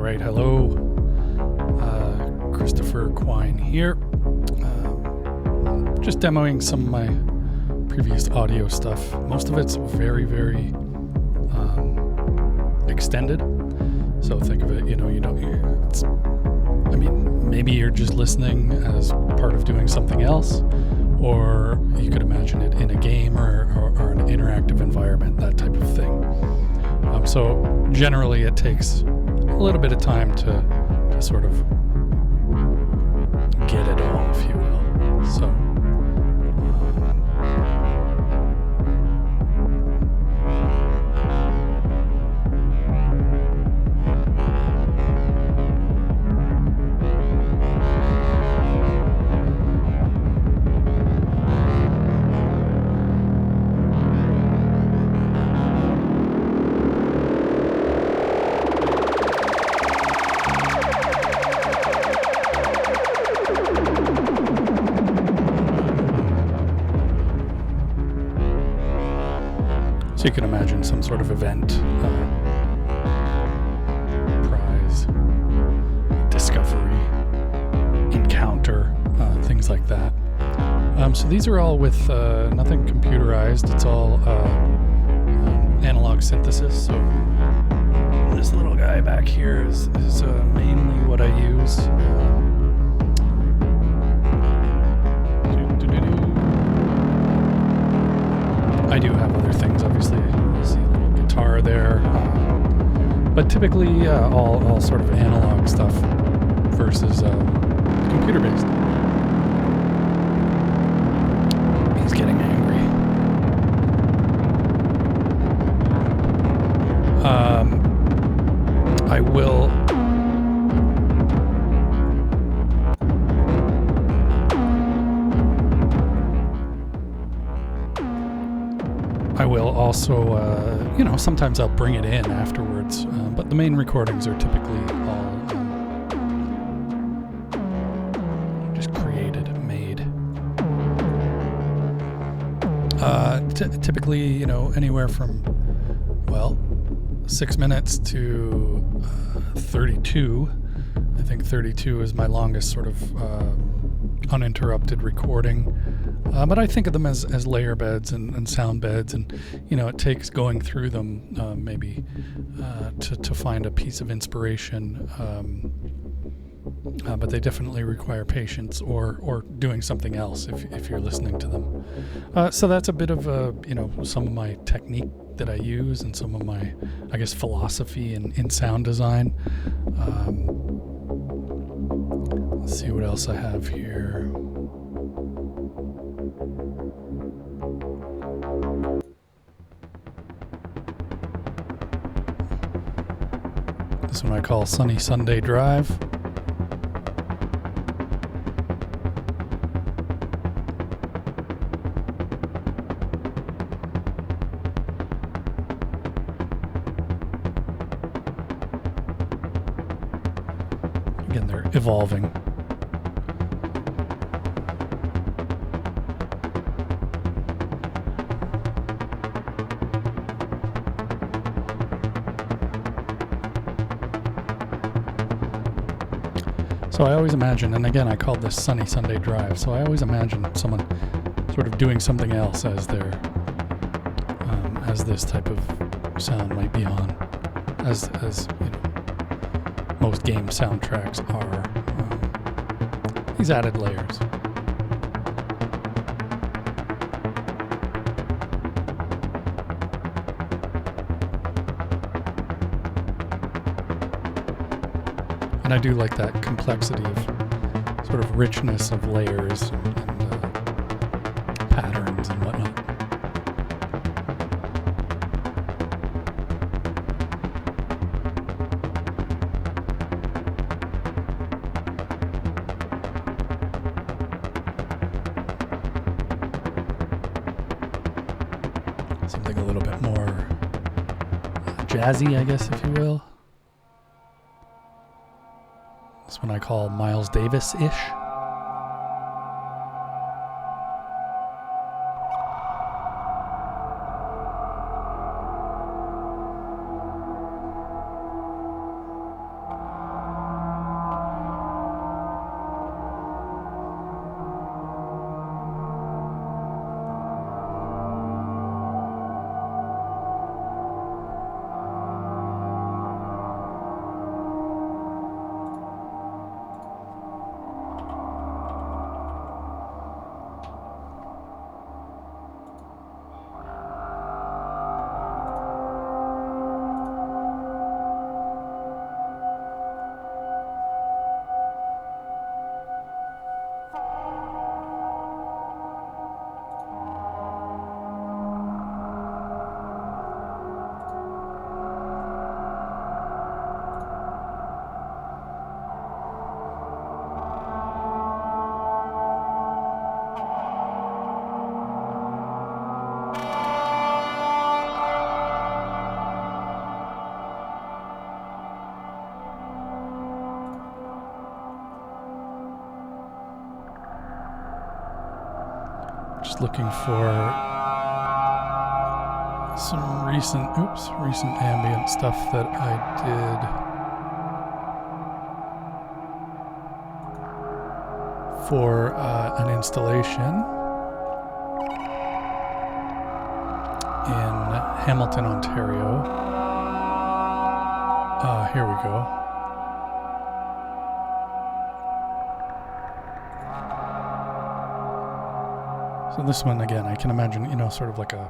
right, hello. Christopher Quine here. Just demoing some of my previous audio stuff. Most of it's very, very extended. So think of it, maybe you're just listening as part of doing something else, or you could imagine it in a game or an interactive environment, that type of thing. So generally it takes a little bit of time to sort of get it all, if you will. So you can imagine some sort of event, prize, discovery, encounter, things like that. So these are all with nothing computerized. It's all analog synthesis. So this little guy back here is mainly what I use. I do have other things, obviously. You see a little guitar there, but typically all sort of analog stuff versus computer-based. He's getting angry. I will also, sometimes I'll bring it in afterwards, but the main recordings are typically all just made. Typically, anywhere from, 6 minutes to 32. I think 32 is my longest sort of uninterrupted recording. But I think of them as layer beds and sound beds, and it takes going through them maybe to find a piece of inspiration. But they definitely require patience or doing something else if you're listening to them. So that's a bit of some of my technique that I use and some of my, I guess, philosophy in sound design. Let's see what else I have here. This one I call Sunny Sunday Drive. Again, they're evolving. So I always imagine, and again, I call this Sunny Sunday Drive, so I always imagine someone sort of doing something else as as this type of sound might be on, as most game soundtracks are. These added layers. And I do like that complexity of sort of richness of layers and patterns and whatnot. Something a little bit more jazzy, I guess, if you will. This one I call Miles Davis-ish. just looking for some recent ambient stuff that I did for an installation in Hamilton, Ontario. Here we go. So this one, again, I can imagine, sort of like a,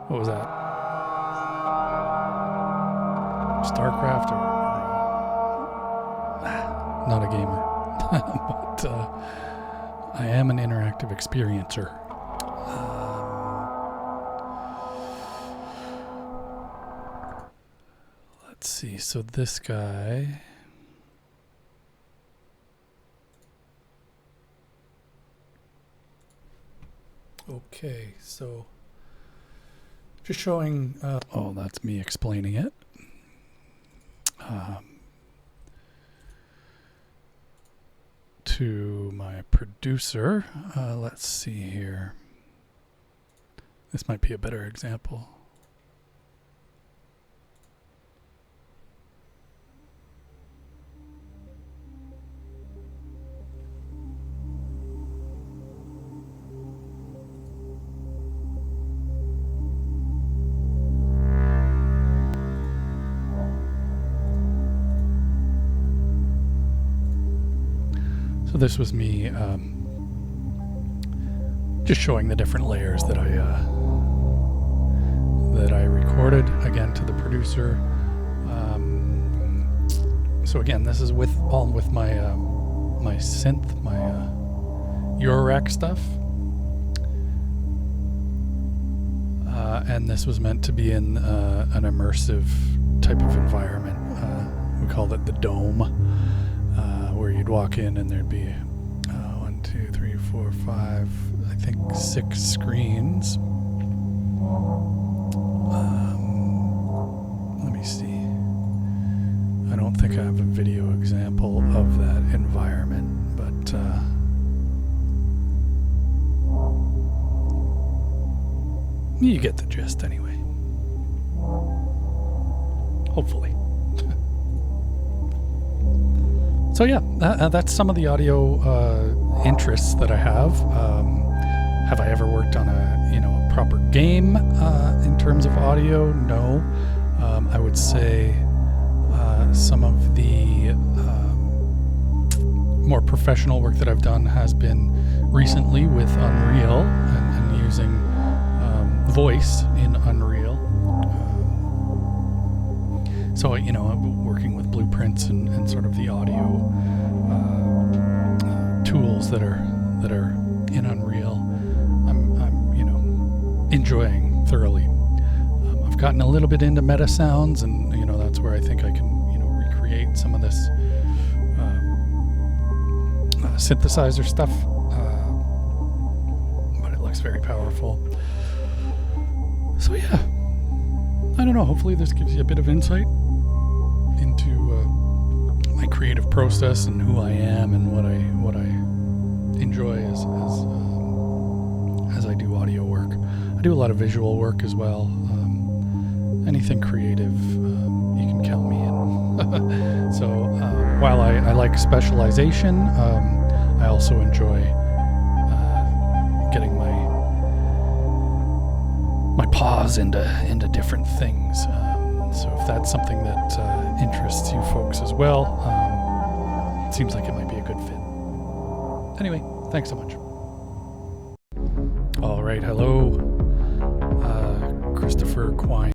what was that? StarCraft or not a gamer, but I am an interactive experiencer. Let's see, so this guy... Okay, so just showing, oh, that's me explaining it. To my producer, let's see here. This might be a better example. So this was me just showing the different layers that I recorded, again, to the producer. So again, this is all with my my synth, my Eurorack stuff, and this was meant to be in an immersive type of environment. We called it the Dome. Where you'd walk in and there'd be 1, 2, 3, 4, 5, I think 6 screens. Let me see. I don't think I have a video example of that environment, but you get the gist anyway. Hopefully. So yeah, that's some of the audio interests that I have. Have I ever worked on a proper game in terms of audio? No. I would say some of the more professional work that I've done has been recently with Unreal and using voice in Unreal. So working with blueprints and sort of the audio tools that are in Unreal, I'm enjoying thoroughly. I've gotten a little bit into meta sounds, and that's where I think I can recreate some of this synthesizer stuff. But it looks very powerful. So yeah, I don't know. Hopefully this gives you a bit of insight into my creative process and who I am and what I enjoy as I do audio work. I do a lot of visual work as well. Anything creative, you can count me in. So while I like specialization, I also enjoy getting my paws into different things. So if that's something that interests you folks as well, it seems like it might be a good fit. Anyway, thanks so much. All right, hello, Christopher Quine.